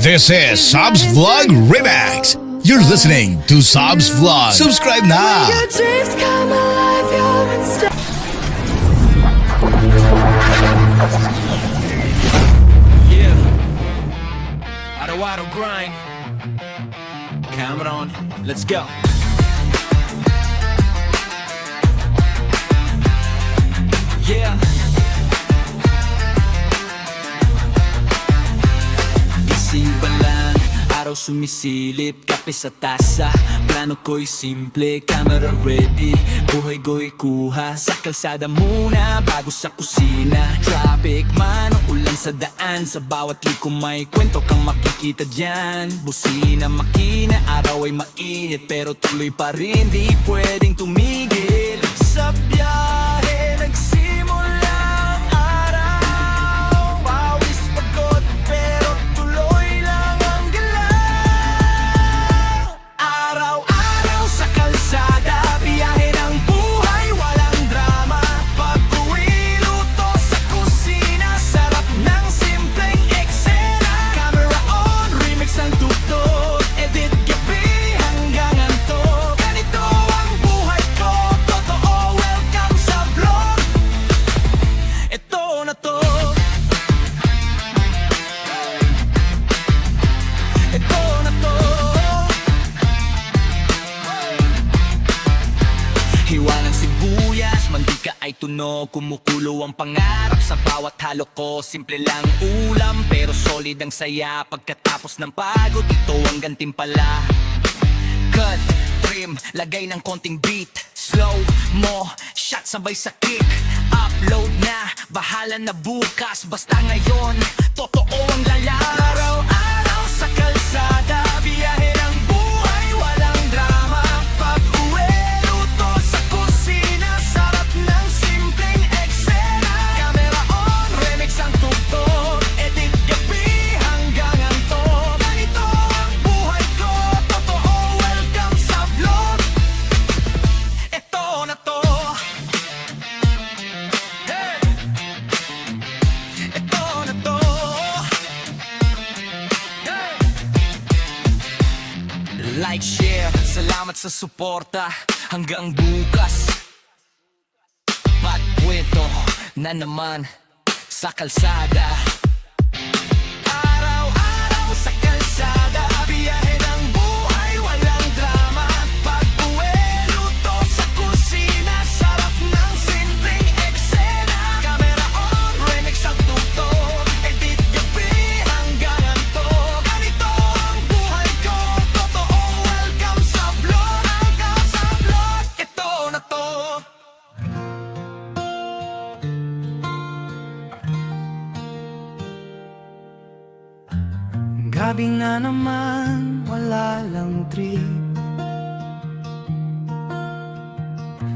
This is Sobs Vlog Remix. You're listening to Sobs Vlog. Subscribe na! Your dreams come alive, you're instead. Yeah. Araw-araw grind. Camera on. Let's go. Yeah. Gising pa lang, araw sumisilip, kape sa tasa. Plano ko'y simple, camera ready. Buhay ko'y kuha sa kalsada muna bago sa kusina. Traffic man o ulan sa daan, sa bawat liko may kwento kang makikita dyan. Busina, makina, araw ay mainit pero tuloy pa rin, di pwedeng tumigil. Sa biyahe, nagsimula ang araw. Pawis, pagod, pero tuloy lang ang galaw. Araw-araw sa kalsada, biyahe ng buhay, walang drama. Pag-uwi, luto sa kusina, sarap ng simpleng eksena. Camera on, remix ang tugtog, edit gabi hanggang antok. Ganito ang buhay ko, totoo, welcome sa vlog. Ito na to. Ito na to. Hiwa ng sibuyas, mantika ay tunog, kumukulo ang pangarap sa bawat halo ko. Simple lang ulam, pero solid ang saya. Pagkatapos ng pagod, ito ang gantimpala. Cut, trim, lagay ng konting beat. Slow mo, shot sabay sa kick. Upload na, bahala na bukas. Basta ngayon, totoo ang lalaro. Araw-araw sa kalsada, biyahe ng buhay, walang drama. Pag-uwi, luto sa kusina, sarap ng simpleng eksena. Camera on, remix ang tugtog, edit gabi hanggang antok. Ganito ang buhay ko, totoo, welcome sa vlog. Ito na to. Hey! Ito na to. Hey! Like, share, salamat sa suporta. Hanggang bukas, magkwento na naman sa kalsada. Araw-araw sa kalsada, biyahe ng buhay, walang drama. Pag-uwi, luto sa kusina, sarap ng simpleng eksena. Camera on, remix ang tugtog, edit gabi hanggang antok. Ganito ang buhay ko, totoo, welcome sa vlog. Welcome sa vlog, ito na to. Gabi na naman, wala lang trip.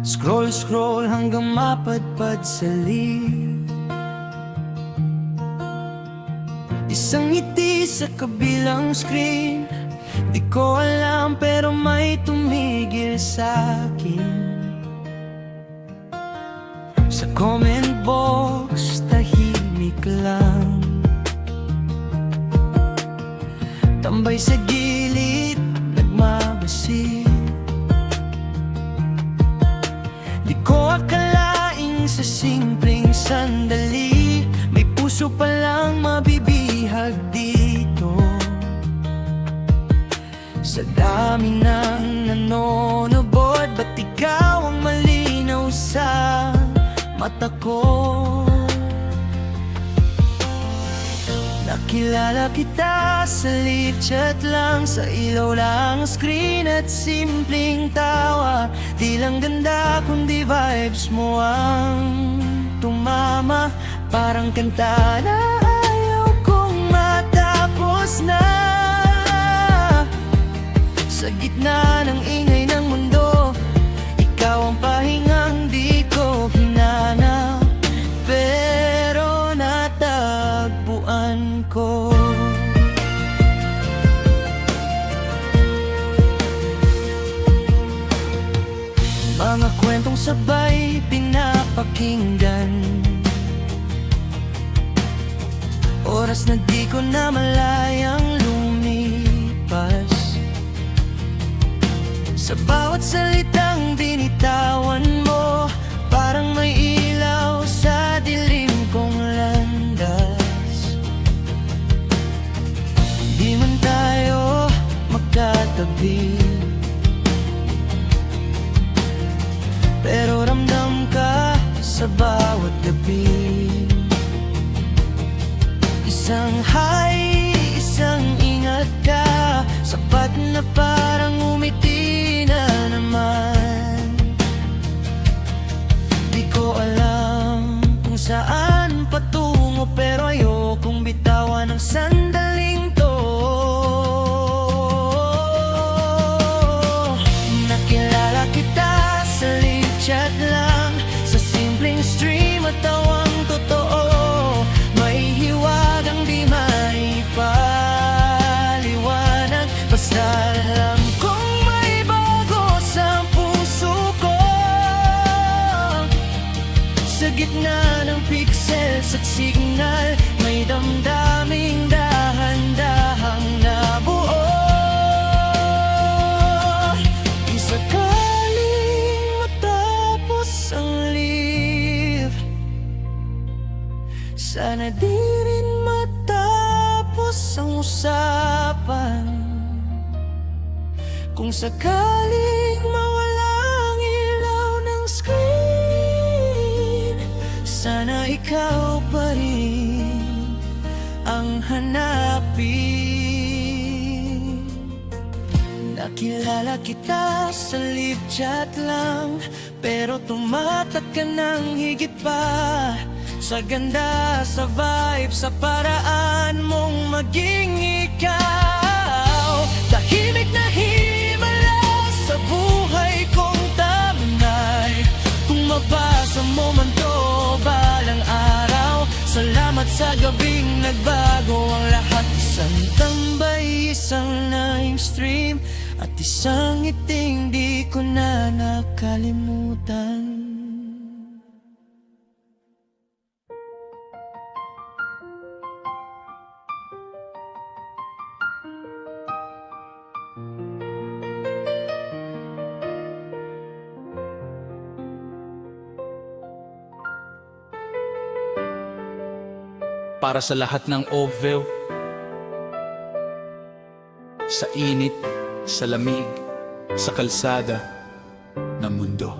Scroll hanggang mapadpad sa lead. Isang ngiti sa kabilang screen. Di ko alam pero may tumigil sa'kin. Sa comment box, tahimik lang. Tambay sa gilid, nagmabasid. Di ko akalaing sa simpleng sandali may puso palang mabibihag dito. Sa dami ng nanonood, ba't ikaw ang malinaw sa mata ko? Nakilala kita sa live chat lang, sa ilaw lang ang screen at simpleng tawa. Di lang ganda kundi vibes mo ang tumama. Parang kanta na ayaw kong matapos na. Sa gitna ng ingay ng mundo, ikaw ang pahingang di ko hinanap, pero natagpuan ko. Mga kwentong sabay pinapakinggan, oras na di ko na malayang lumayan. tabi, pero ramdam ka sa bawat gabi. Isang high, isang ingat ka, sapat na parang umiti na naman. Di ko alam kung saan patungo, pero ayokong bitawan ang sandaling to. Nakilala kita sa live chat lang, sa simpleng stream at tawang totoo. May hiwagang di maipaliwanag, basta alam kong may bago sa puso ko. Sa gitna ng pixels at signal, may damdaming dahan-dahang nabuo. Di sakaling matapos ang live, sana di rin matapos ang usapan. Kung sakaling mawala ang ilaw ng screen, sana ikaw pa rin ang hanapin. Nakilala kita sa live chat lang, pero tumatak ka ng higit pa. Sa ganda, sa vibe, sa paraan mong maging ikaw. Tahimik na himala sa buhay kong tamanay. Kung mabasa mo man to balang araw, salamat sa gabing nagbago ang lahat. Isang tambay, isang live stream, at isang ngiting di ko na nakalimutan. Para sa lahat ng OVEW, sa init, sa lamig, sa kalsada ng mundo.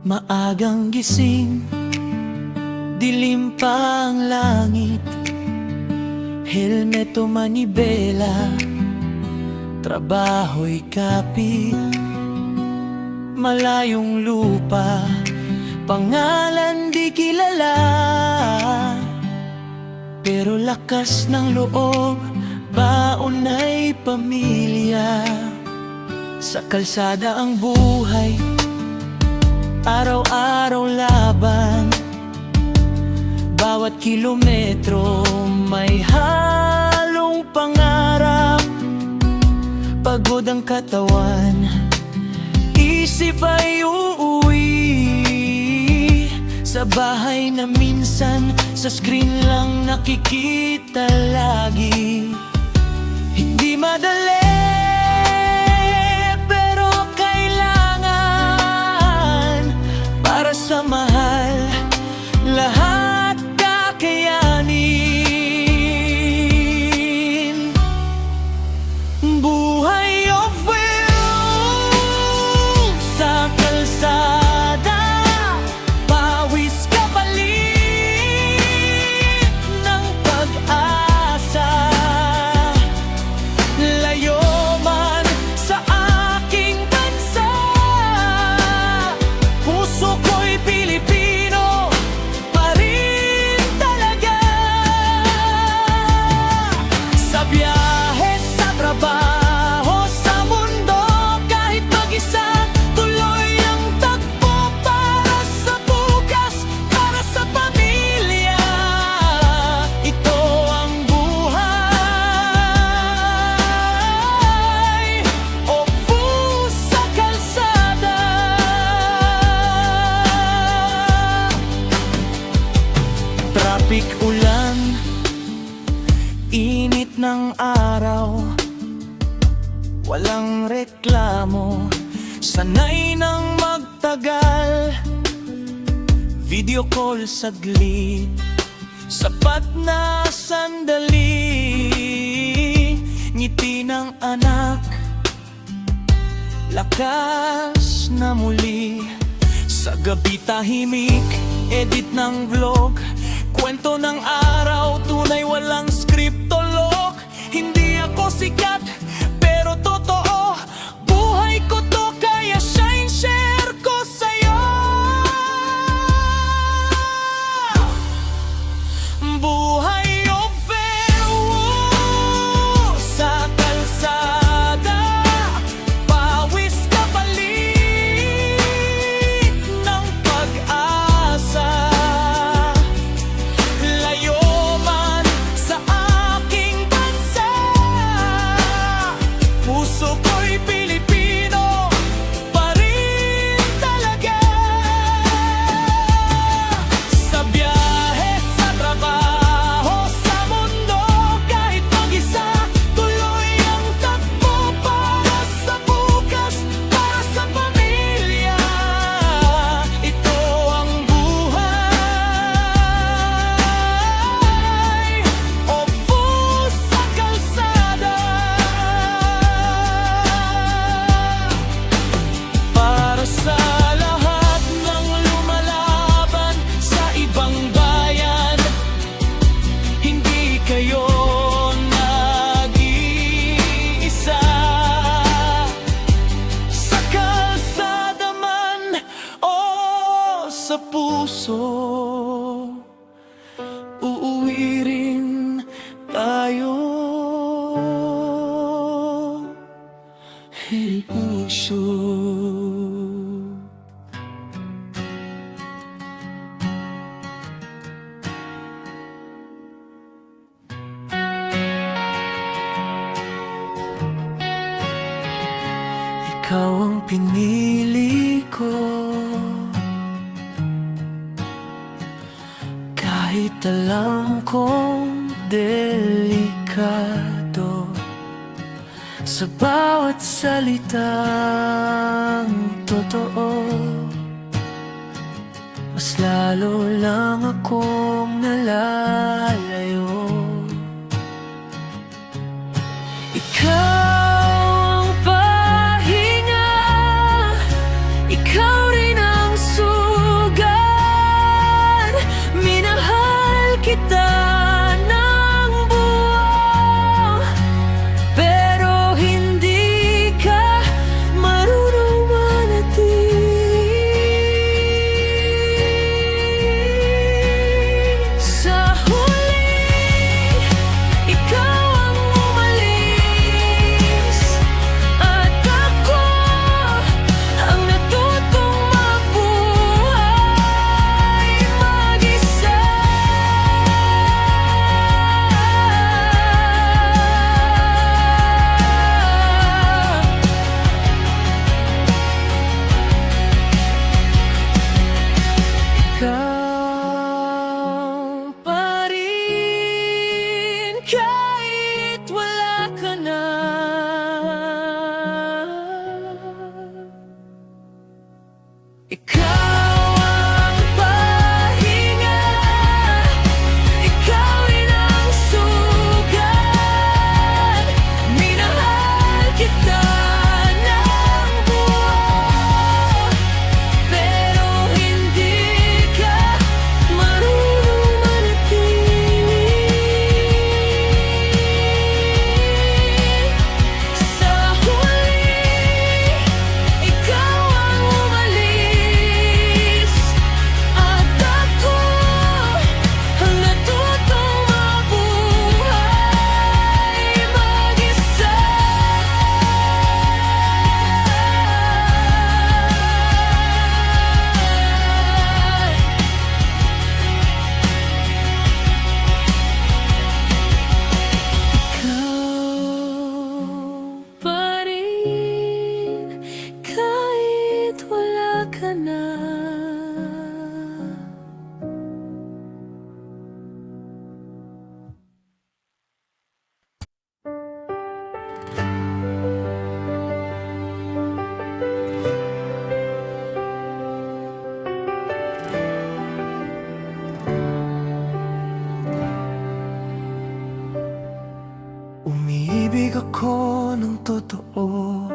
Maagang gising, dilim pa ang langit, helmeto manibela, trabaho'y kapit, malayong lupa, pangalan di kilala, pero lakas ng loob, baon ay pamilya. Sa kalsada ang buhay, araw-araw laban, bawat kilometro may halong pangarap. Pagod ang katawan, isip ay uuwi sa bahay na minsan sa screen lang nakikita lagi. Hindi madali, pero kailangan para sa mahal, lahat kakayanin. Buhay of will sa kalsada, pawis kapalit ng pag-asa. Layo man sa aking bansa, puso ko'y Pilipino pa rin talaga. Sa biyahe, sa trabaho, sa mundo, kahit mag-isa, tuloy ang takbo para sa bukas, para sa pamilya. Ito ang buhay o sa kalsada. Traffic, ulan, init ng araw, walang reklamo, sanay nang magtagal. Video call saglit, sapat na sandali, ngiti ng ng anak, lakas na muli. Sa gabi tahimik, edit ng vlog, kwento ng araw, tunay walang skriptolog. Hindi ako sikat, pero totoo, buhay ko to, kaya share ko sa'yo. Buhay o sa kalsada, pawis kapalit ng pag-asa. Layo man sa aking bansa, puso ko'y Pilipino pa rin talaga. Sa biyahe, sa trabaho, sa mundo, kahit mag-isa, tuloy ang takbo para sa bukas, para sa pamilya. Ito ang buhay o sa kalsada. Para sa lahat ng lumalaban sa ibang bayan, hindi kayo nag-iisa. Sa kalsada man o sa puso, uuwi rin tayo. El Puso. Ikaw ang pinili ko, kahit alam kong delikado. Sa bawat salitang totoo, mas lalo lang akong nalalayo. Ikaw ang pahinga, ikaw rin ang sugat. Minahal kita ng buo, pero hindi ka marunong manatili. Sa huli, ikaw ang umalis, at ako ang natutong mabuhay mag-isa. Ikaw pa rin kahit wala ka na. Ikaw ang pahinga, ikaw rin ang sugat. Minahal kita ng buo, pero hindi ka marunong manatili. Sa huli, ikaw ang umalis, Umibig ako ng totoo,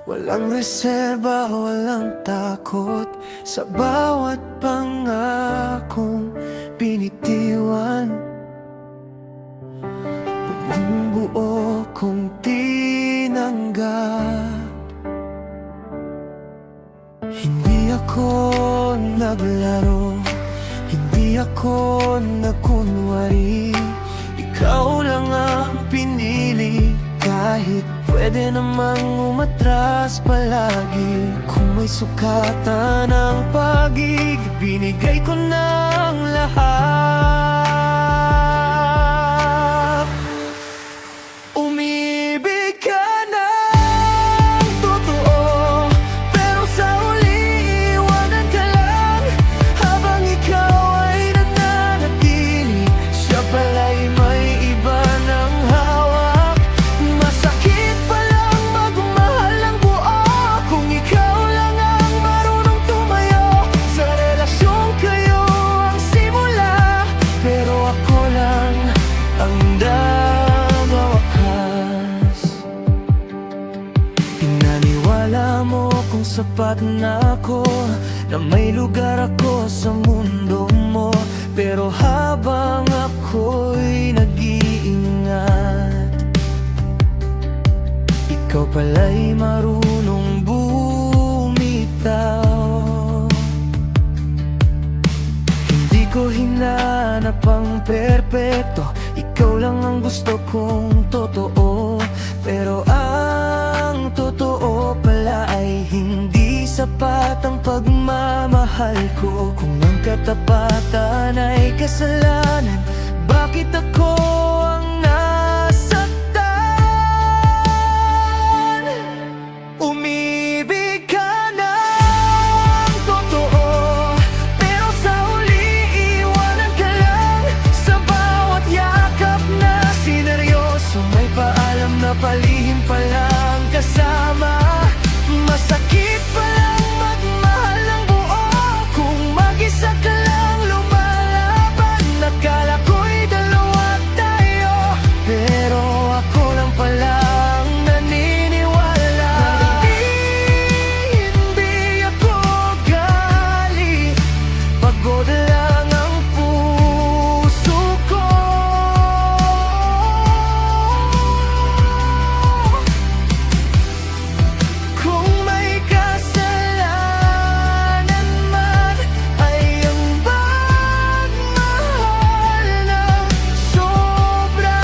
walang reserba, walang takot, sa bawat pangakong binitiwan. Buong buo kong tinanggap. Hindi ako naglaro, hindi ako nagkunwari. Ikaw lang ang pinili, kahit pwede namang umatras palagi. Kung may sukatan ng pag-ibig, binigay ko ng lahat. Umibig ka ng totoo, pero sa huli iwanan ka lang. Habang ikaw ay nananatili, siya pala'y may iba ng hawak. Masakit palang magmahal ng buo, kung ikaw lang ang marunong tumayo. Sa relasyon kayo ang simula, pero ako lang ang wakas. Pinaniwala mo kung sapat na ako, na may lugar ako sa mundo mo. Pero habang ako'y nag-iingat, ikaw pala'y marunong bumitaw. Hindi ko hinanap ang perpekto, ikaw lang ang gusto kong totoo. Pero ang totoo pala ay hindi sapat ang pagmamahal ko. Kung ang katapatan ay kasalanan, bakit ako ang nasaktan? Umibig ka ng totoo, pero sa huli iwanan ka lang. Sa bawat yakap na sineryoso, may paalam na palihim palang kasama. Masakit palang magmahal ng buo, kung mag-isa ka lang lumalaban. Akala ko'y dalawa tayo, pero ako lang palang naniniwala. Hindi ako galit, pagod lang ang puso ko. Kung may kasalanan man, ay ang pagmahal ng sobra.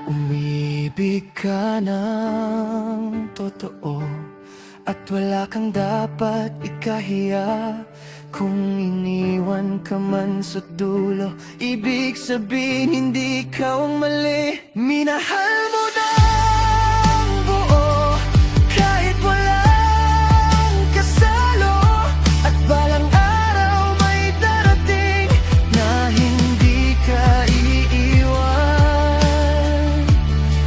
Umibig ka ng totoo, at wala kang dapat ikahiya. Kung iniwan ka man sa dulo, ibig sabihin hindi ikaw ang mali. Minahal mo ng buo, kahit walang kasalo. At balang araw may darating na hindi ka iiwan.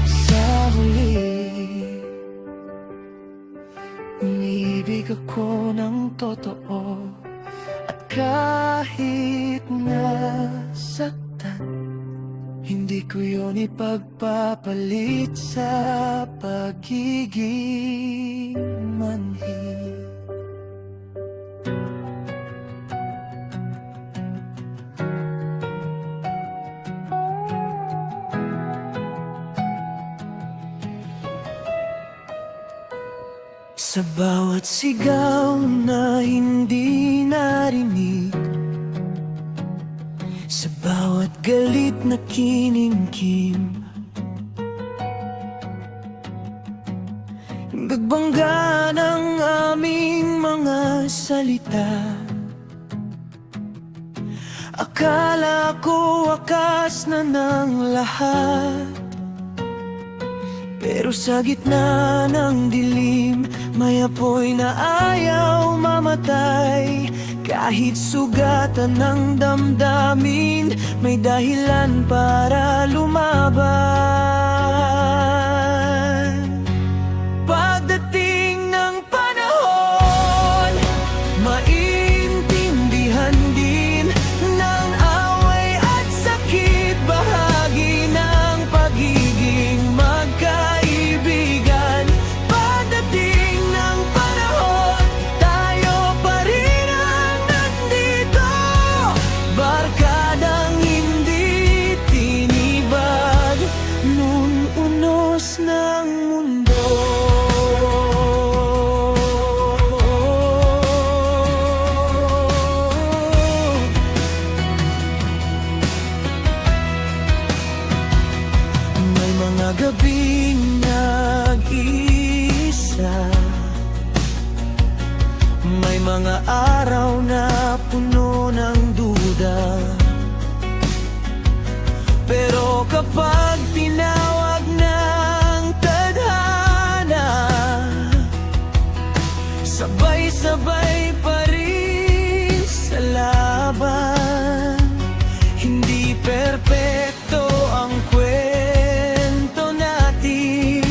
Sa huli, umibig ako ng totoo, at kahit nasaktan, hindi ko yun ipagpapalit sa pagiging manhid. Sa bawat sigaw na hindi narinig, sa bawat galit na kinimkim, nagbangga ng aming mga salita. Akala ko wakas na ng lahat, pero sa gitna ng dilim, may apoy na ayaw mamatay. Kahit sugatan ng damdamin, may dahilan para lumaban. Pagdating ng panahon, maintindihan din ng away at sakit bahagi. gabing nag-iisa, may mga araw na puno ng duda. Pero kapag tinawag ng tadhana, sabay-sabay pa rin sa laban. Hindi perpekto ang kwento natin,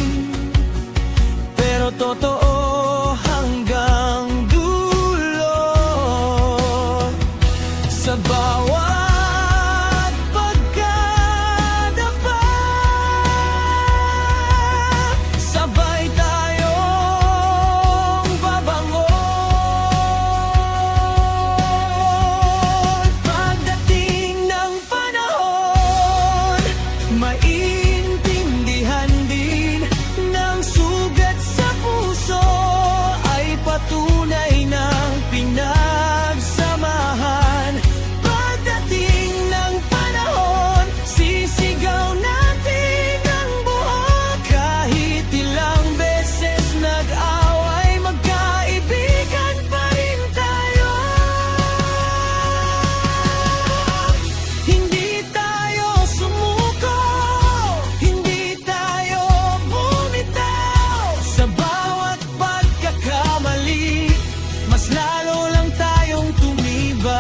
pero totoo hanggang dulo. Sa bawat pagkadapa, sabay tayong babangon. Pagdating ng panahon, maintindihan din ng sugat sa puso ay patunay ng pinagsamahan. Pagdating ng panahon, sisigaw natin ang buhok. Kahit ilang beses nag-away, magkaibigan pa rin tayo. Hindi tayo sumuko, hindi tayo bumitaw. Sa bawat pagkakamali, mas lalo lang tayong tumibay.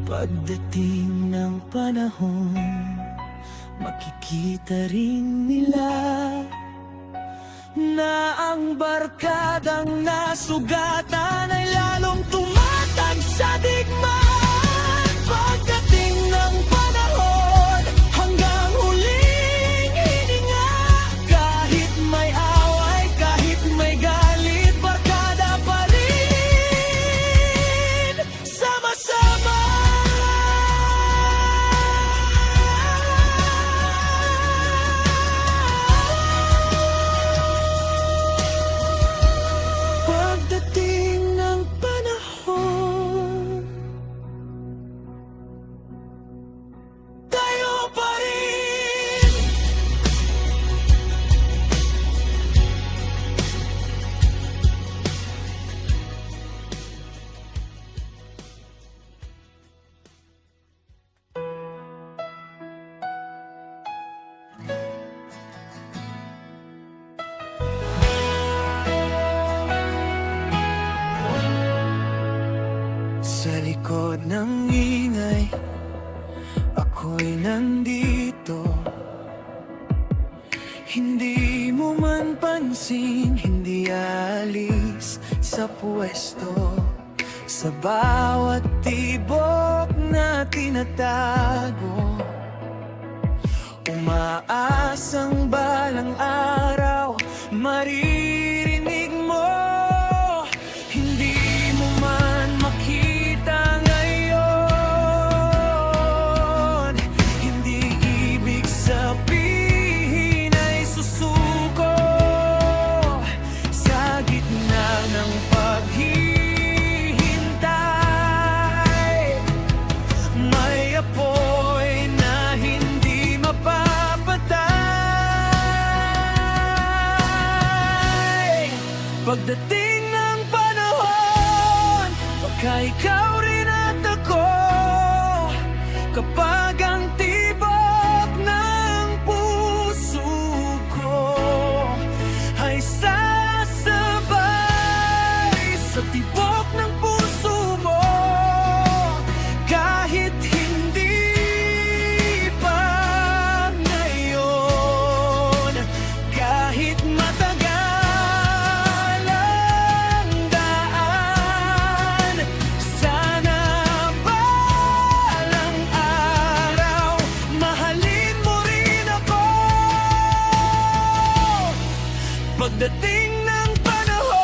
Pagdating ng panahon, makikita rin nila na ang barkadang nasugatan ay lalong tumatag sa digmaan. Pagdating ng panahon, hanggang huling hininga, kahit may away, kahit may galit, barkada pa rin, sama-sama. Pagdating ng panahon, tayo pa rin. Sa likod ng ingay, ako'y nandito. Hindi mo man pansin, hindi alis sa pwesto. Sa bawat tibok na tinatago, umaasang balang araw maririnig mo. Hindi mo man makita ngayon, hindi ibig sabihin ay susuko. Sa gitna ng paghihintay, may apoy na hindi mapapatay. Pagdating ng panahon, baka ikaw rin at ako. Kapag ang tibok ng puso ko ay sasabay sa tibok ng puso mo, kahit hindi pa ngayon, kahit matagal ang daan, sana balang araw mahalin mo rin ako. Pagdating ng panahon,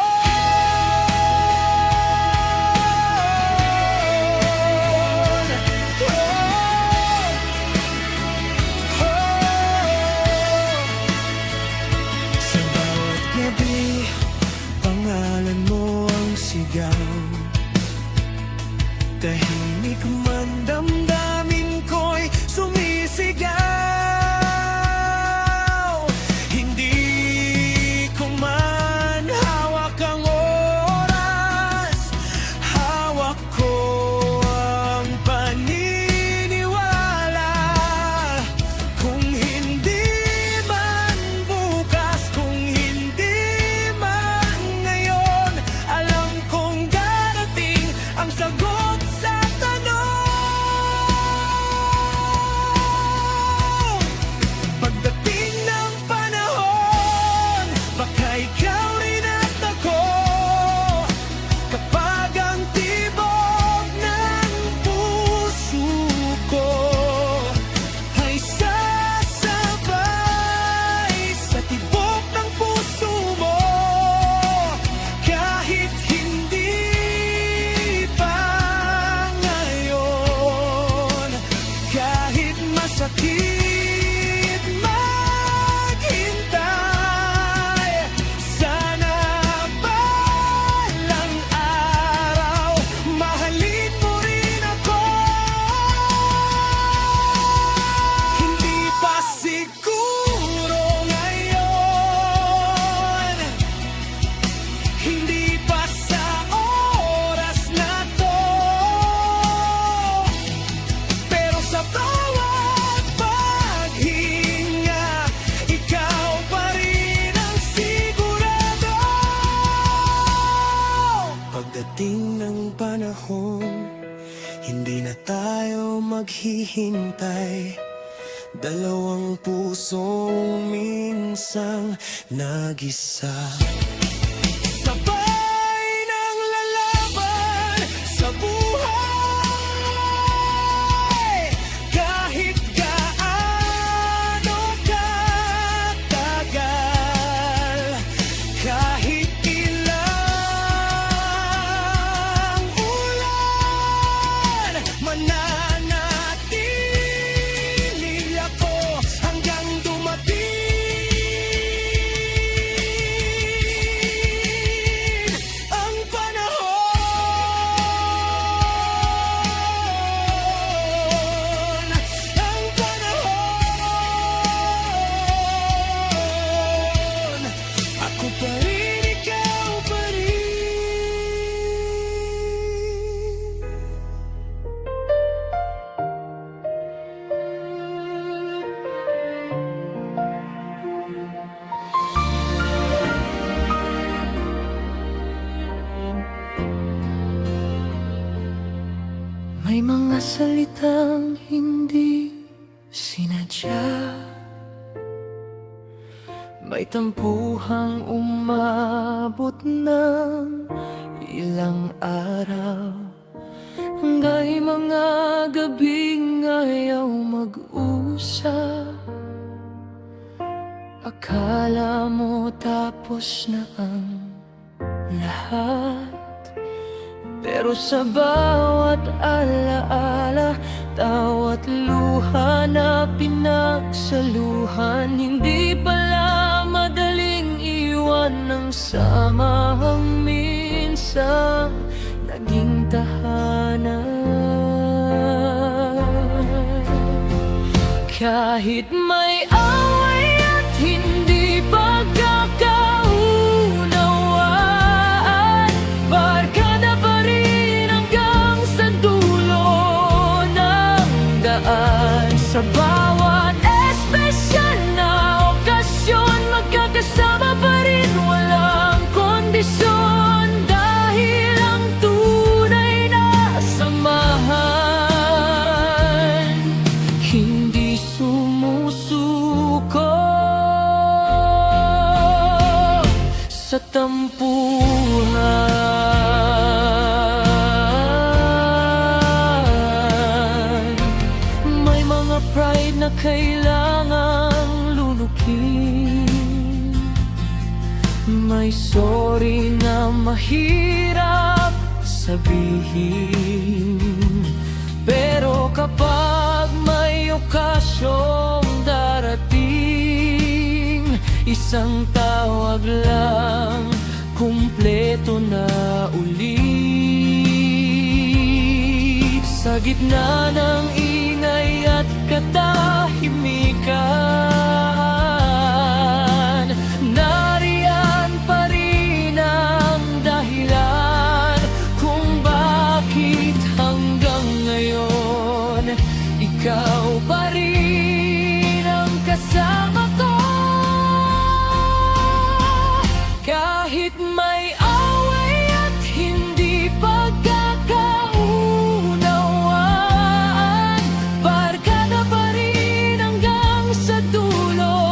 sa bawat gabi, pangalan mo ang sigaw. Tahimik man damdamin ko'y sumigaw. Hindi na tayo maghihintay, dalawang pusong minsang nag-isa. Sabay ng lalaban sa buhay, kahit gaano katagal, kahit ilang ulan, mananatili ako hanggang dumating ang panahon. Ang panahon, ako pa rin, ikaw pa rin. May mga salitang hindi sinadya, may tampuhang umabot ng ilang araw, hanggang mga gabing ayaw mag-usap. Akala mo tapos na ang lahat, pero sa bawat alaala, tawat luha na pinagsaluhan, hindi pala madaling iwan ng samahang minsang naging tahanan. Kahit may away at hindi pagkakaunawaan, barkada pa rin hanggang sa dulo ng daan. Sa bawat espesyal na okasyon, magkakasama pa rin, walang kondisyon, dahil ang tunay na samahan hindi sumusuko sa tampuhan. May mga pride na kailangang lunukin, may sorry na mahirap sabihin, pero kapag may okasyong darating, isang tawag lang, kumpleto na ulit. Sa gitna ng ingay at katahimikan, nariyan pa rin ang dahilan kung bakit hanggang ngayon ikaw pa rin ang kasama ko. Kahit may away at hindi pagkakaunawaan, barkada pa rin hanggang sa dulo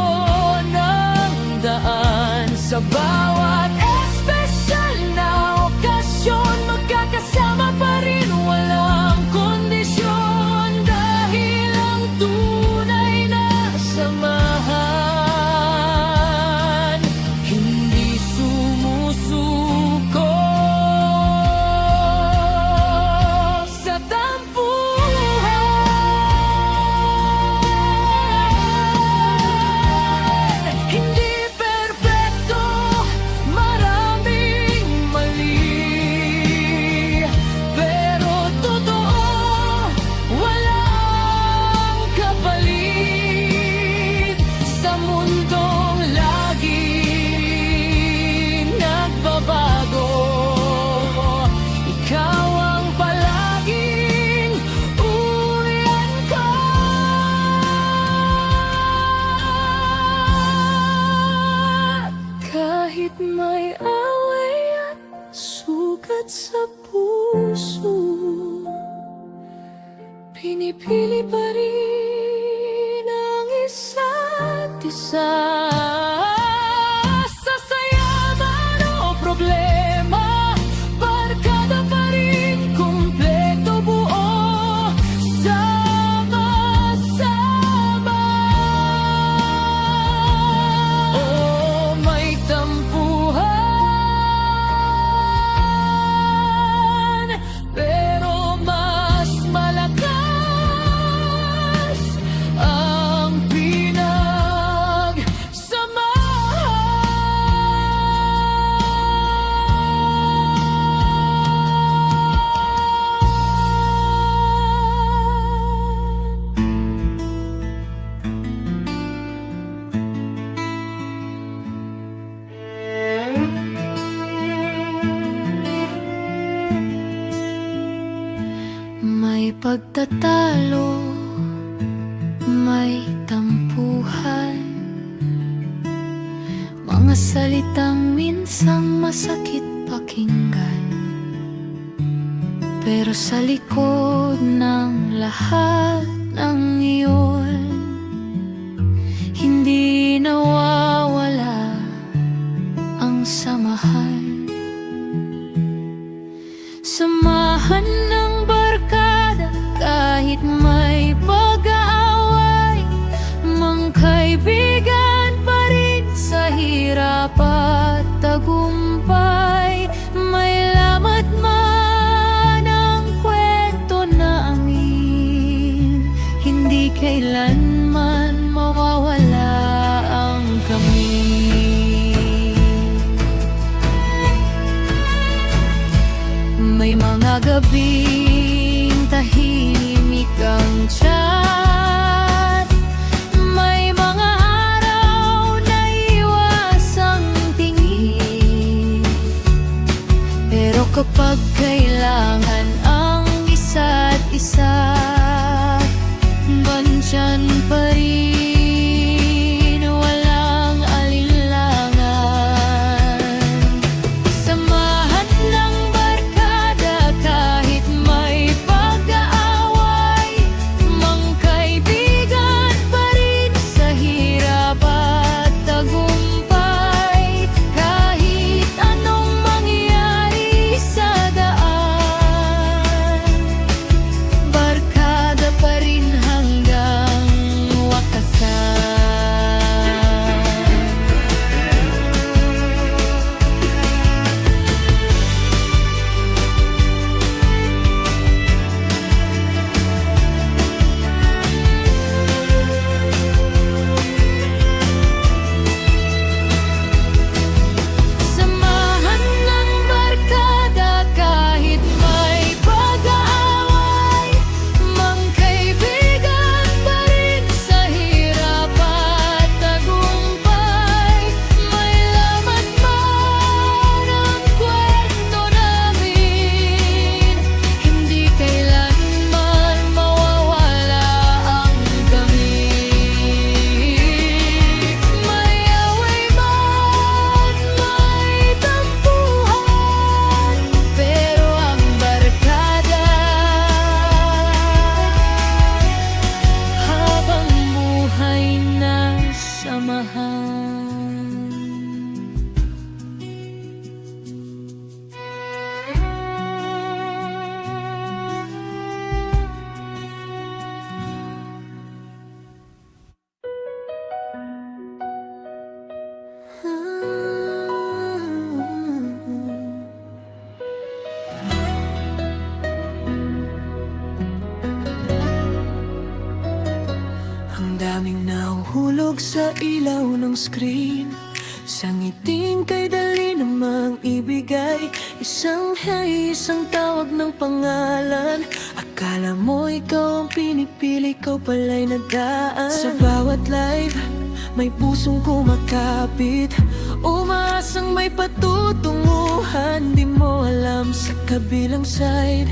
Pinipili pa rin ang isa't isa. Sa saya man o problema, barkada pa rin, kumpleto buo, sama-sama. Oh, may tampuhan, pero mas malakas ang pinagsamahan. May pagtatalo, may tampuhan, mga salitang minsang masakit pakinggan. Pero sa likod ng lahat ng iyon, hindi nawawala ang samahan. Samahan ng barkada kahit may pag-aaway, magkaibigan pa rin sa hirap at tagumpay. May lamat man ang kwento namin, hindi kailanman mawawala ang kami. May mga gabing tahimik ang tiyan, may mga araw na iwasang tingin. Pero kapag kailangan ang isa't isa, bandyan pa rin, walang alinlangan. Samahan ng barkada kahit may pag-aaway, magkaibigan pa rin sa hirap at tagumpay. Kahit anong mangyari sa daan, barkada pa rin hanggang wakasan. Samahan ng barkada kahit may pag-aaway, magkaibigan pa rin sa hirap at tagumpay. May lamat man ang kwento namin, hindi kailanman mawawala ang kami. May away man, may tampuhan, pero ang barkada habang buhay na samahan. Ang daming nahuhulog sa ilaw ng screen, sa ngiting kay dali namang ibigay. Isang hey, isang tawag ng pangalan, akala mo ikaw ang pinipili, ikaw pala'y nadaan. Sa bawat live, may pusong kumakapit, umaasang may patutunguhan. Di mo alam sa kabilang side,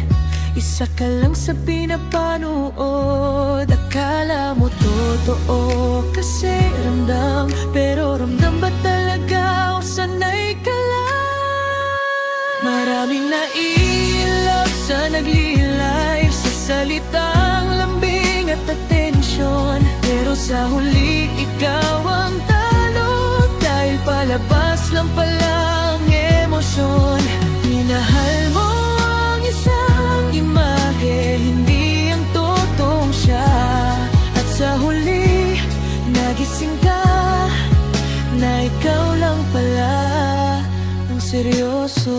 isa ka lang sa pinapanood. Akala mo totoo kasi ramdam, pero ramdam ba talaga o sanay ka lang? Maraming nailap sa nagli-live, sa salitang sa huli ikaw ang talo, dahil palabas lang pala ang emosyon. Minahal mo ang isang imahe, hindi ang totoong siya. At sa huli, nagising ka na ikaw lang pala ang seryoso.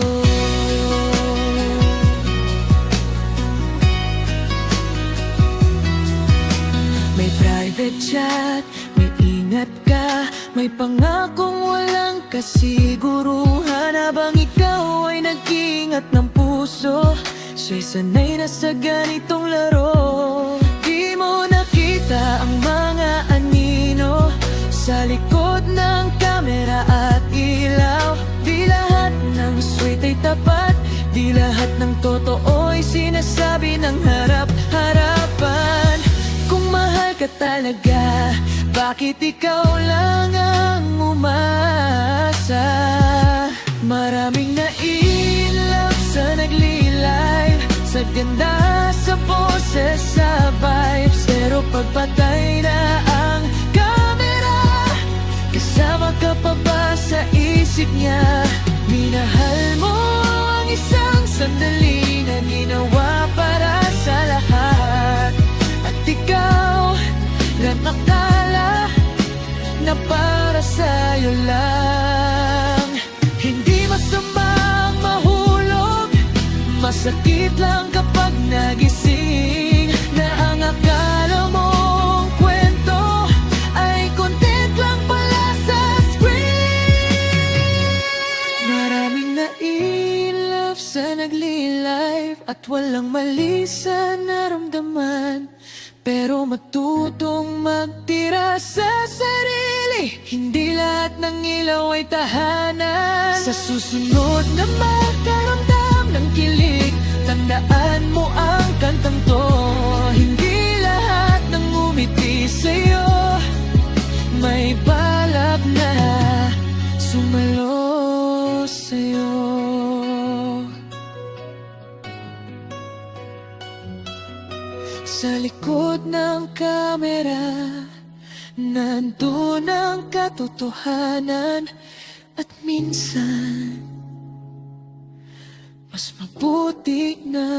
May private chat, may ingat ka, may pangakong walang kasiguruhan. Habang ikaw ay nag-ingat ng puso, siya'y sanay na sa ganitong laro. Di mo nakita ang mga anino sa likod ng kamera at ilaw. Di lahat ng sweet ay tapat, di lahat ng totoo'y sinasabi ng harap-harapan. Kung mahal ka talaga, bakit ikaw lang ang umasa? Maraming na-in-love sa nagli-live, sa ganda, sa poses, sa vibes. Pero pagpatay na ang camera, kasama ka pa ba sa isip niya? Minahal mo ang isang sandali na ginawa para sa lahat. At ikaw na nakala na para sa'yo lang. Hindi masamang mahulog, masakit lang kapag nagising, na ang akala mong kwento ay content lang pala sa screen. Maraming na-in-love sa nagli-live at walang mali sa naramdaman, pero matutong magtira sa sarili. Hindi lahat ng ilaw ay tahanan. Sa susunod na makaramdam ng kilig, tandaan mo ang kantang to. Hindi lahat ng ngumiti sa'yo may balak na sumalo sa'yo. Sa likod ng kamera, nandun ang katotohanan. At minsan, mas mabuti na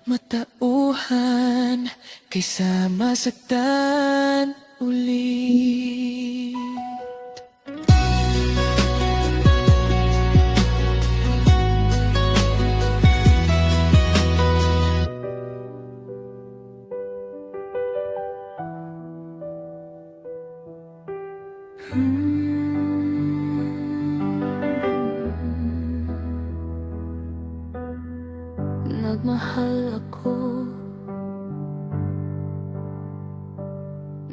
matauhan kaysa masaktan ulit. Nagmahal ako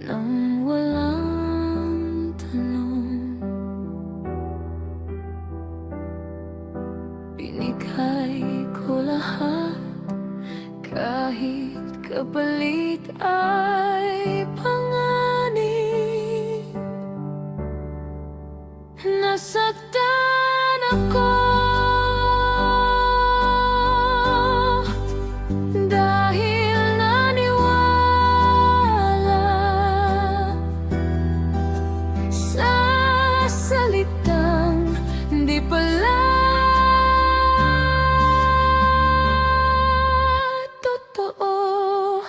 nang walang tanong, binigay ko lahat kahit kapalit ay panganib. Nasaktan ako dahil naniwala sa salitang di pala totoo.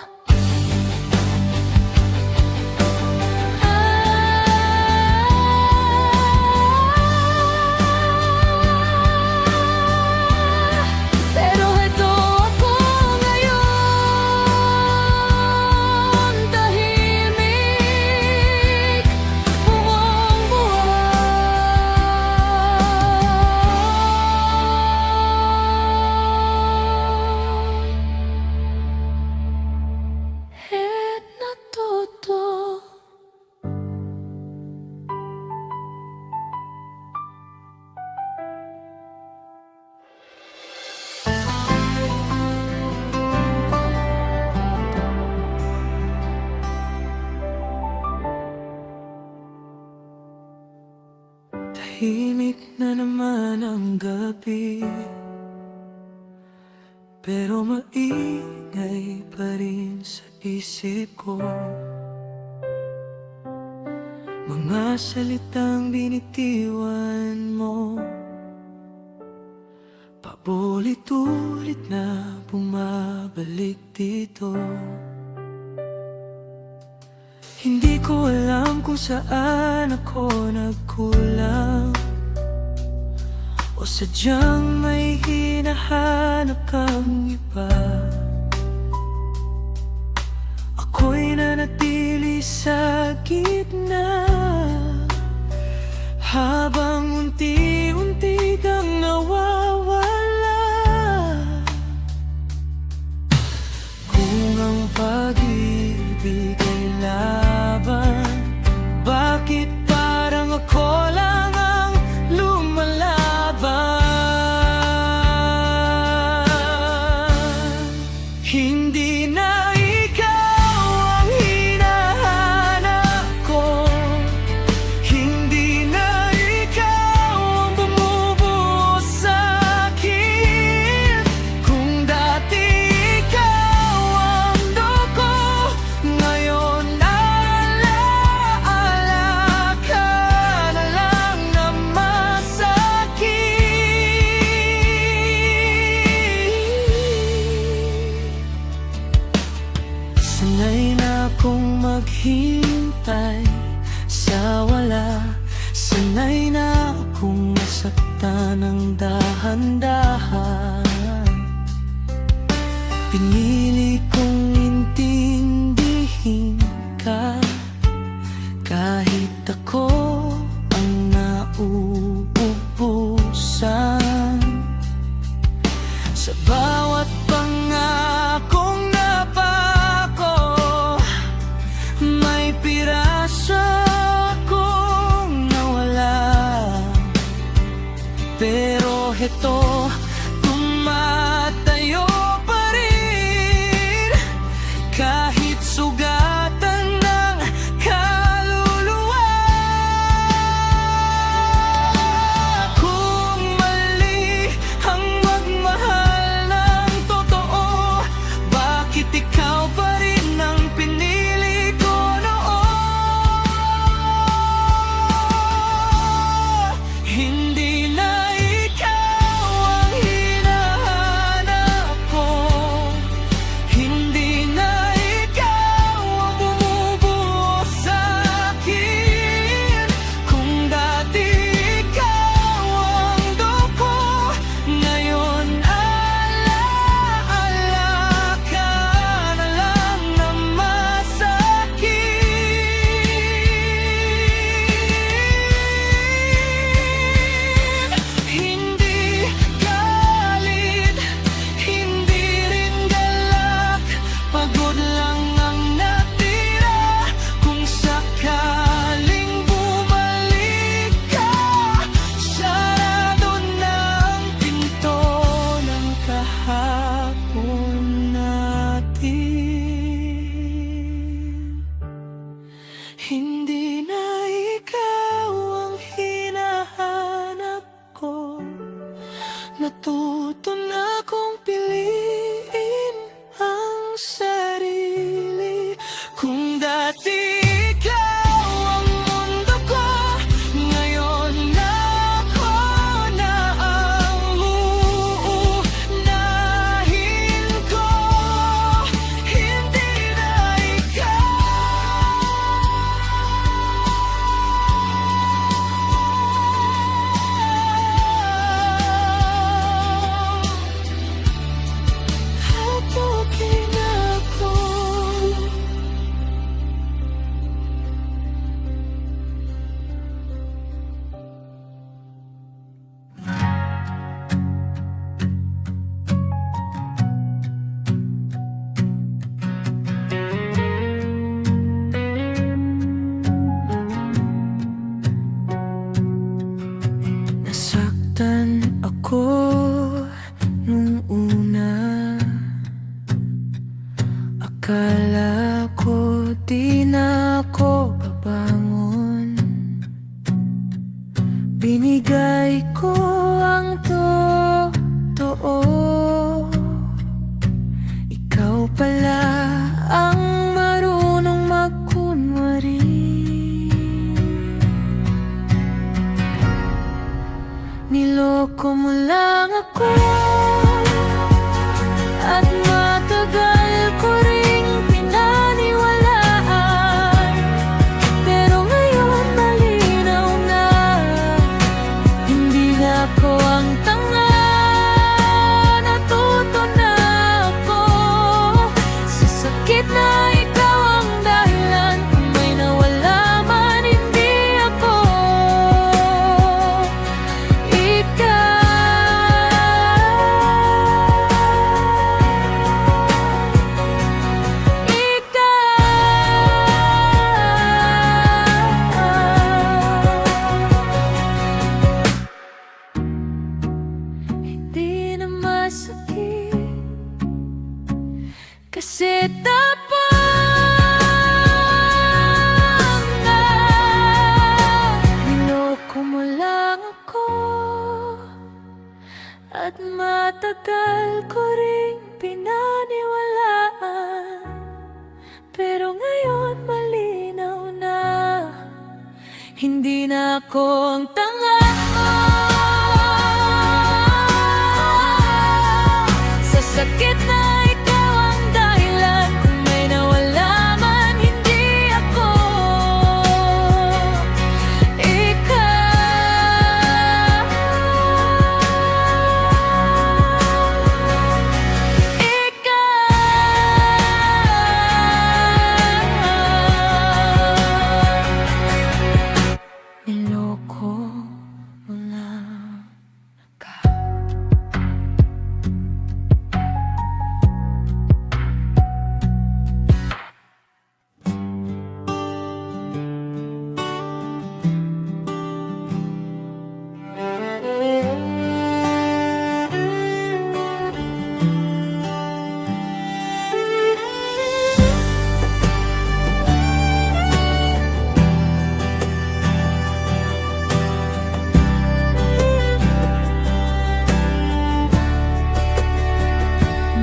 Pero heto ako ngayon, tahimik, buong buhay. Et natuto. Tahimik na naman ang gabi, pero maingay pa rin sa isip ko. Mga salitang binitiwan mo, paulit-ulit na bumabalik dito. Hindi ko alam kung saan ako nagkulang, o sadyang may hinahanap kang iba. Ako'y nanatili sa gitna, habang unti-unti kang nawawala. Kung ang pag-ibig ay laban, bakit parang ako lang ang lumalaban? Hindi na ikaw ang hinahanap ko, hindi na ikaw ang bumubuo sa'kin. Kung dati ikaw ang dugo, ngayon alaala ka na lang na masakit. Sanay na akong maghintay sa wala, sanay na akong masaktan ng dahan-dahan. Pinili kong intindihin ka, kahit ako ang nauubusan. Sa bawat pangakong napako, may piraso akong nawala. Pero heto, tumatayo pa rin, kahit sugatan ng kaluluwa. Kung mali ang magmahal ng totoo, bakit ikaw pa rin ang pinili ko noon? Hindi na ikaw ang hinahanap ko, hindi na ikaw ang bumubuo sa'kin. Kung dati ikaw ang dugo, ngayon alaala ka na lang na masakit. Hindi galit, hindi rin galak, pagod lang ang natira. Kung sakaling bumalik ka, sarado na ang pinto ng kahapon natin. Hindi na ikaw ang hinahanap ko, natuto na kong piliin ang sarili. Kung dati ikaw ang mundo ko, ngayon ako na ang uunahin ko. Hindi na ikaw. At okay na ako. Nasaktan ako nung una, akala ko di na ako babangon. Binigay ko ang totoo, ikaw pala ang marunong magkunwari. sakit na ikaw ang dahilan, kung may nawala man hindi ako. Hindi na masakit kasi tapang na niloko mo lang ako, at matagal ko ring pinaniwalaan. Pero ngayon malinaw na, hindi na ako ang tanga mo. Sa sakit na ikaw ang dahilan, kung may nawala man hindi ako. Niloko mo lang ka.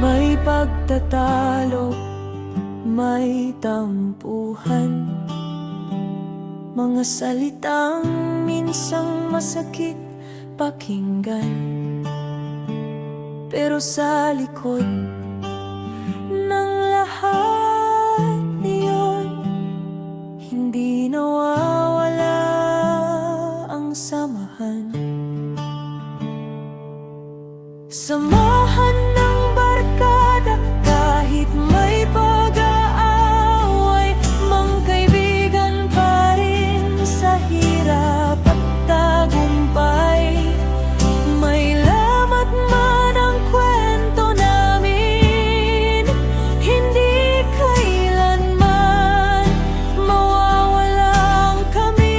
May pagtatalo, may tampuhan, mga salitang minsang masakit pakinggan. Pero sa likod ng lahat iyon, hindi nawawala ang samahan. Samahan ng barkada kahit may pag-aaway, magkaibigan pa rin sa hirap at tagumpay. May lamat man ang kwento namin, hindi kailanman mawawalang kami.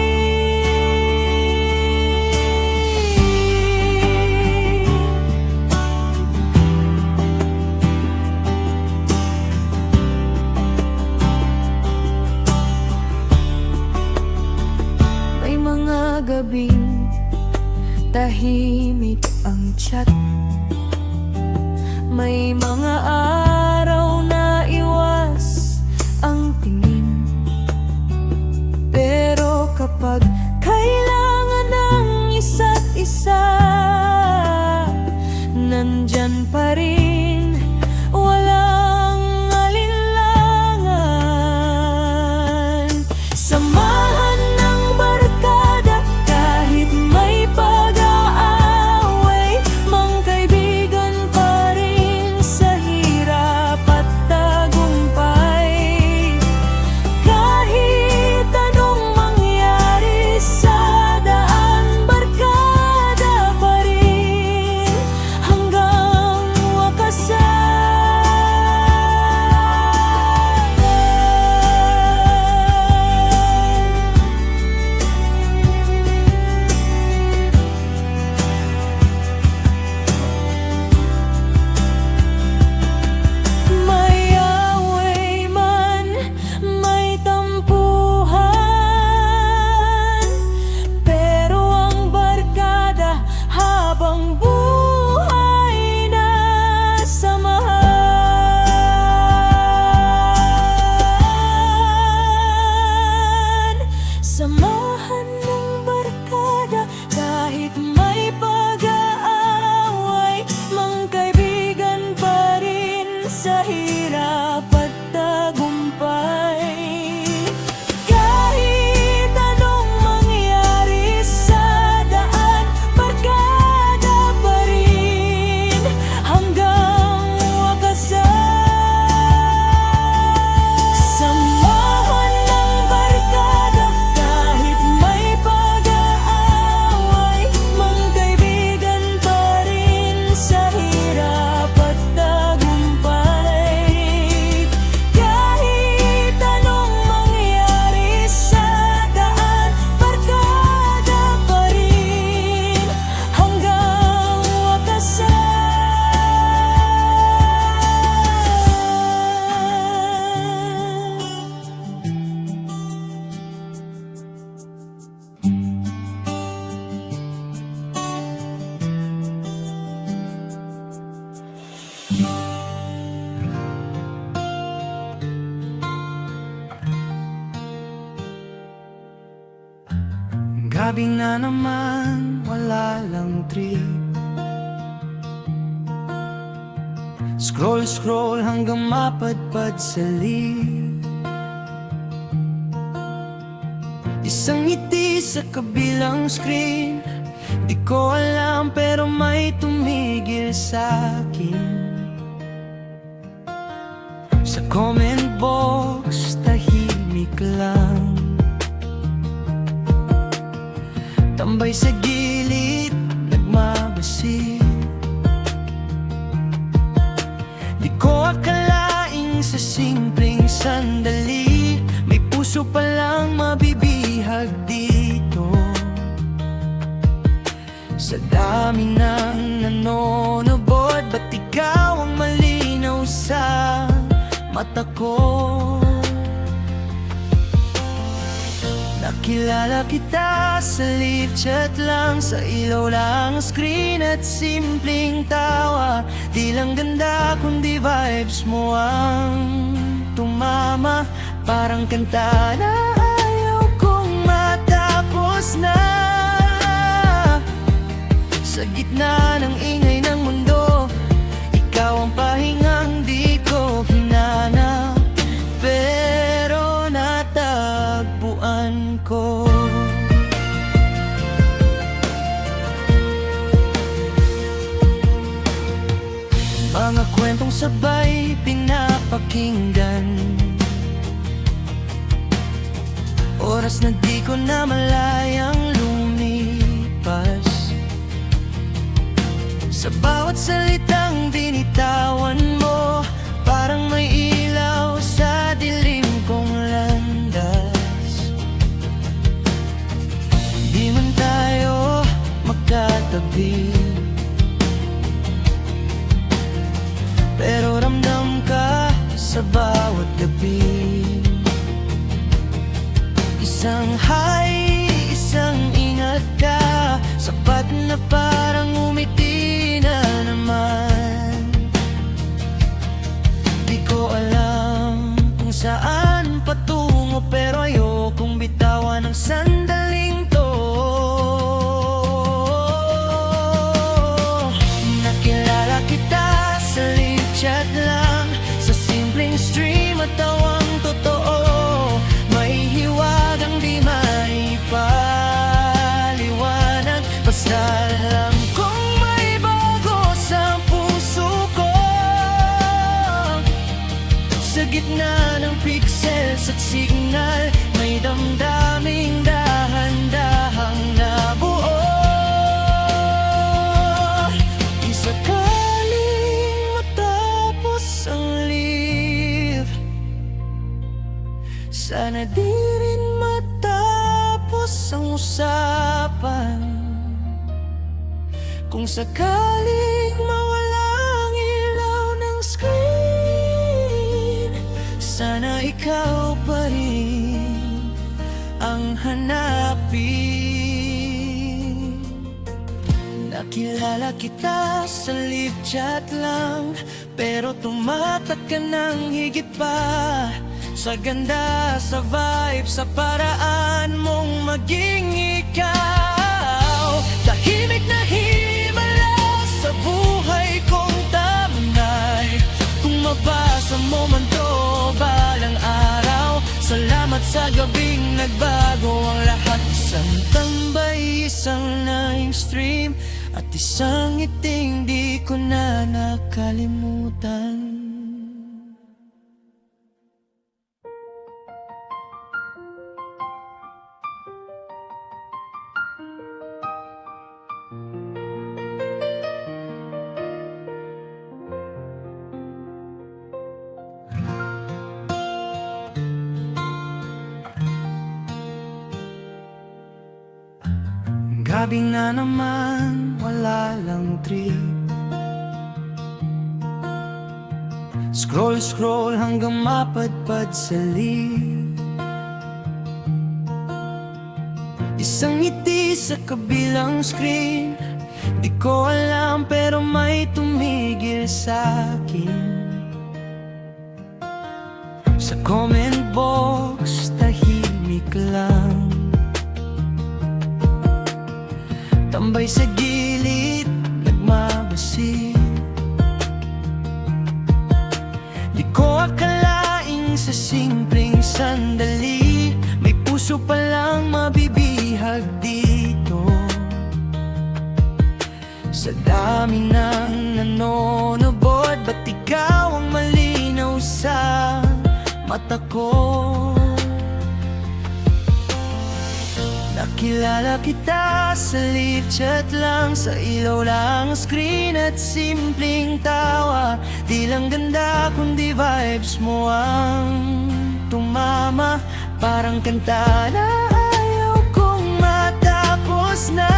May mga gabing tahimik ang chat, may mga araw na iwas ang tingin. Pero kapag kailangan ng isa't isa, nandyan pa rin, walang alinlangan. Samahan ng barkada kahit may pag-aaway, magkaibigan pa rin Gabi na naman, wala lang trip. Scroll hanggang mapadpad sa leave. Isang ngiti sa kabilang screen. Di ko alam pero may tumigil sa'kin. Sa comment box, tahimik lang. Tambay sa gilid, nagmamasid. Di ko akalaing sa simpleng sandali may puso palang mabibihag dito. Sa dami ng nanonood, ba't ikaw ang malinaw sa mata ko? Nakilala kita sa live chat lang, sa ilaw lang ang screen at simpleng tawa. Di lang ganda kundi vibes mo ang tumama. Parang kanta na ayaw kong matapos na. Sa gitna ng ingay ng mundo, ikaw ang pahingang di ko hinanap, pero natagpuan ko. Mga kwentong sabay pinapakinggan, oras na di ko na malayang lumipas. Sa bawat salitang binitawan mo, parang may ilaw sa dilim kong landas. Di man tayo magkatabi, pero ramdam ka sa bawat gabi. Isang hi, isang ingat ka, sapat na parang umiti na naman. Di ko alam kung saan patungo, pero ayokong bitawan ang sandaling to. Nakilala kita sa live chat lang, sa simpleng stream at tawang totoo. May hiwagang di maipaliwanag, basta lang kung may bago sa puso ko. Sa gitna ng pixels at signal, may damdaming dahan-dahang nabuo. Di sakaling matapos ang live, sana di rin matapos ang usapan. Kung sakaling mawala ang ilaw ng screen, sana ikaw pa rin ang hanapin. Nakilala kita sa live chat lang, pero tumatak ka ng higit pa. Sa ganda, sa vibe, sa paraan mong maging ikaw. Tahimik na himala sa buhay kong tamanay. Kung mabasa mo man to balang araw, salamat sa gabing nagbago ang lahat. Isang tambay, isang live stream, at isang ngiting di ko na nakalimutan. Gabi na naman, wala lang trip. Scroll hanggang mapadpad sa leave. Isang ngiti sa kabilang screen. Di ko alam pero may tumigil sa'kin. Sa comment box, tahimik lang. tambay sa gilid, nagmamasid. Di ko akalaing sa simpleng sandali may puso palang mabibihag dito. Sa dami ng nanonood, ba't ikaw ang malinaw sa mata ko? Nakilala kita sa live chat lang, sa ilaw lang ang screen at simpleng tawa. Di lang ganda kundi vibes mo ang tumama. Parang kanta na ayaw kong matapos na.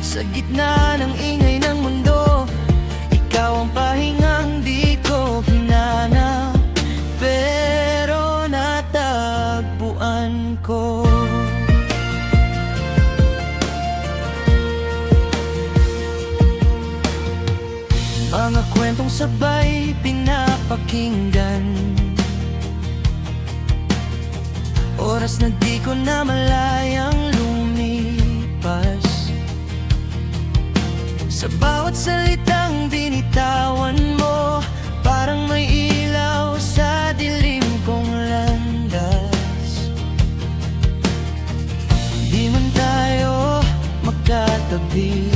Sa gitna ng ingay ng mundo, ikaw ang pahingang di ko hinanap, pero natagpuan ko. Mga kwentong sabay pinapakinggan, oras na di ko na malayang lumipas. Sa bawat salitang binitawan mo, parang may ilaw sa dilim kong landas. Di man tayo magkatabi,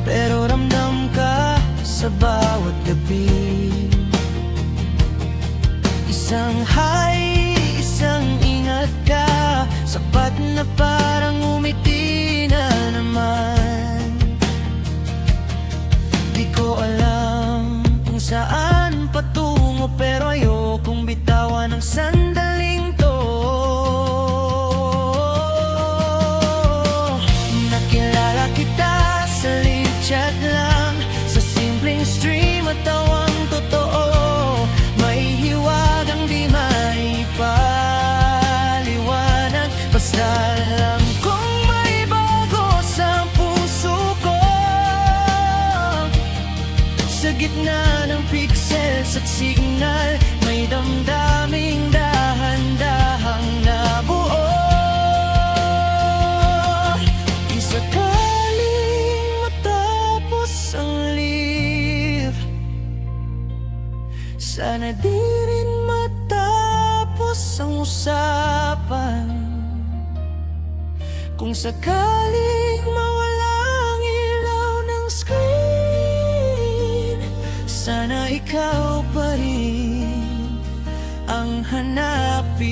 pero ramdam ka sa bawat gabi. Isang hi, isang ingat ka, sapat na parang umiti na naman. Di ko alam kung saan patungo, pero ayokong bitawan ang sandaling to. Nakilala kita sa live chat lang, sa simpleng stream at tawang totoo. May hiwagang di maipaliwanag, basta lang kung may bago sa puso ko. Sa gitna ng pixels at signal, may damdaming dahan-dahang nabuo. Di sakaling matapos ang live, sana di rin matapos ang usapan. Kung sakaling mawala ang ilaw ng screen, sana ikaw pa rin ang hanapin.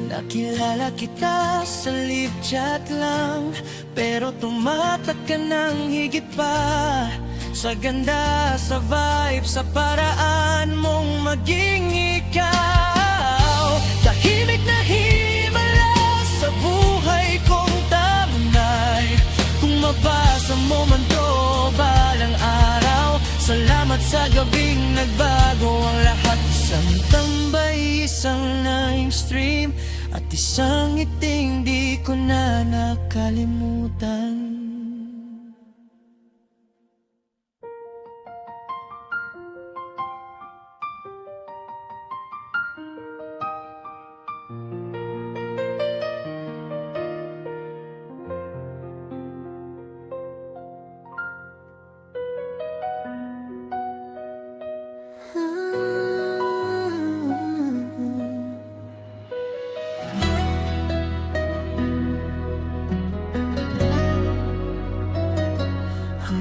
Nakilala kita sa live chat lang, pero tumatak ka ng higit pa. Sa ganda, sa vibe, sa paraan mong maging ikaw. Tahimik na himala sa buhay kong tamunay. Kung mabasa mo man to balang araw, salamat sa gabing nagbago ang lahat. Isang tambay, isang live stream, at isang ngiting di ko na nakalimutan.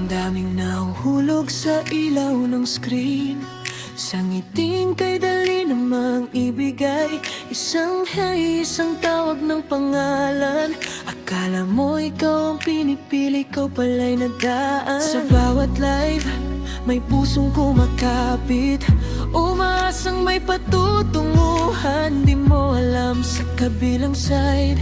Daming nahuhulog sa ilaw ng screen, sa ngiting kay dali namang ibigay. Isang hey, isang tawag ng pangalan. Akala mo ikaw ang pinipili, ikaw pala'y nadaan. Sa bawat live, may pusong kumakapit, umaasang may patutunguhan. Di mo alam sa kabilang side,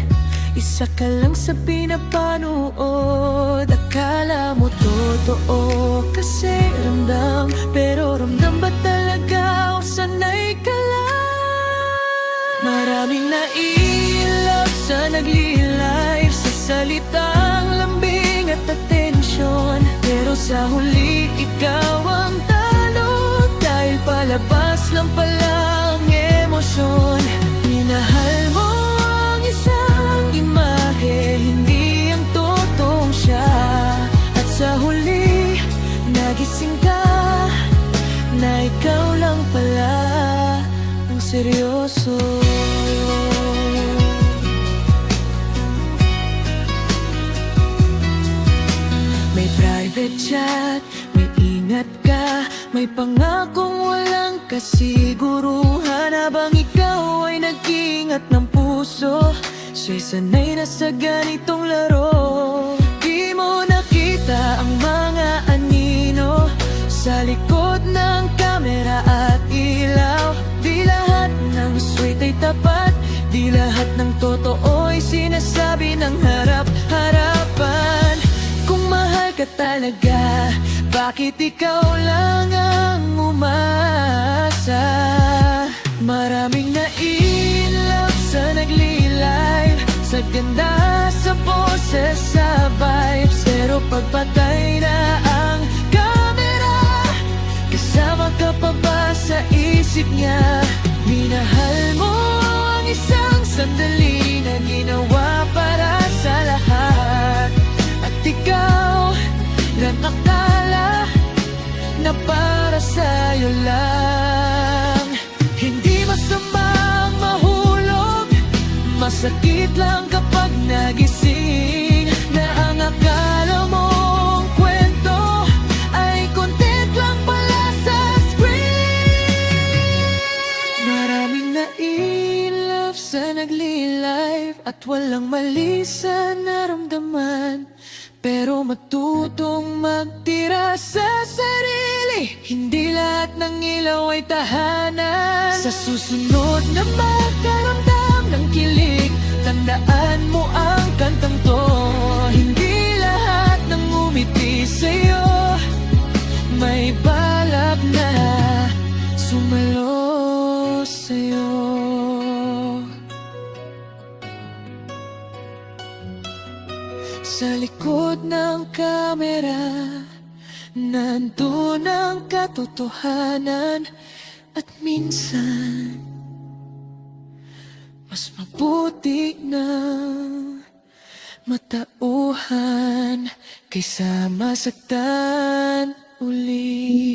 isa ka lang sa pinapanood. Akala mo totoo kasi ramdam, pero ramdam ba talaga o sanay ka lang? Maraming nailap sa nagli-live, sa salitang lambing at atensyon, pero sa huli ikaw ang talo, dahil palabas lang pala ang emosyon. nagising ka na ikaw lang pala ang seryoso. May private chat, may ingat ka, may pangakong walang kasiguruhan. Habang ikaw ay nag-ingat ng puso, siya'y sanay na sa ganitong laro. Di mo nakita ang mga anino sa likod ng kamera at ilaw. Di lahat ng sweet ay tapat, di lahat ng totoo'y sinasabi ng harap-harapan. Kung mahal ka talaga, bakit ikaw lang ang umasa? Maraming na-in-love sa nagli-live, sa ganda, sa poses, sa vibes. Pero pagpatay na ang camera, kasama ka pa ba sa isip niya? Minahal mo ang isang sandali na ginawa para sa lahat. At ikaw lang akala na para sa'yo lang. Hindi masamang mahulog, masakit lang kapag nagising na ang akala mong kwento ay content lang pala sa screen. Maraming na-in-love sa nagli-live at walang mali sa naramdaman, pero matutong magtira sa sarili. Hindi lahat ng ilaw ay tahanan. Sa susunod na magkaramdam ng kilig, tandaan mo ang kantang to. Hindi lahat ng ngumiti sa'yo may balak na sumalo sa'yo. Sa likod ng kamera, nandun ang katotohanan. At minsan, mas mabuti na matauhan kaysa masaktan uli.